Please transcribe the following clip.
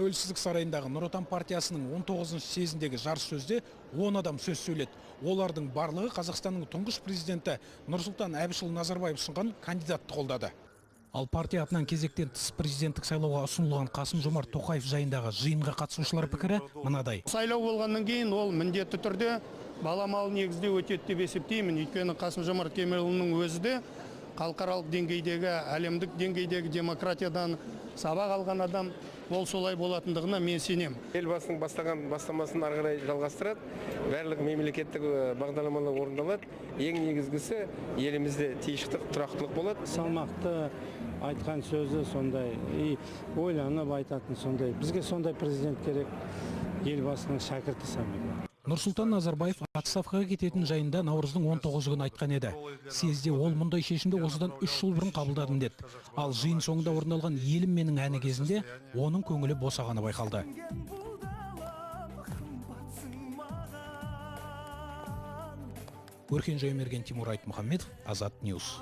Тәуелсіздік сарайындағы Нұр Отан партиясының 19 съезіндегі жарыс сөзде 10 адам сөз сөйледі. Олардың барлығы Қазақстанның тұңғыш президенті Нұрсұлтан Әбішұлы Назарбаев ұсынған кандидатты қолдады. Ал партия атынан кезектен тыс президенттік сайлауға ұсынылған Қасым-Жомарт Тоқаев жайындағы жиынға қатысушылар пікірі мынадай. Сайлау болғаннан кейін ол міндетті түрде баламалы негізде өтеді деп есептеймін. Өйткені Қасым-Жомарт Кемелұлының өзі де халықаралық деңгейдегі, әлемдік деңгейдегі демократиядан сабақ алған адам, ол солай болатындығына мен сенем. Елбасының бастаған бастамасын ары қарай жалғастырады, барлық мемлекеттік бағдарламалар орындалады. Ең негізгісі елімізде тыныштық, тұрақтылық болады. Салмақты айтқан сөзі сондай, ойланып айтатын сондай. Бізге сондай президент керек, елбасының шәкірті саммиті. Нұрсұлтан Назарбаев отставкаға кететін жайында наурыздың 19 күні айтқан еді. Съезде ол мұндай шешімді осыдан 3 жыл бұрын қабылдадым деді. Ал жиын соңында орындалған елім менің әні кезінде оның көңілі босағаны байқалды. Өркен Жайымерген, Тимур Айтмұхамедов, Азат Ньюс.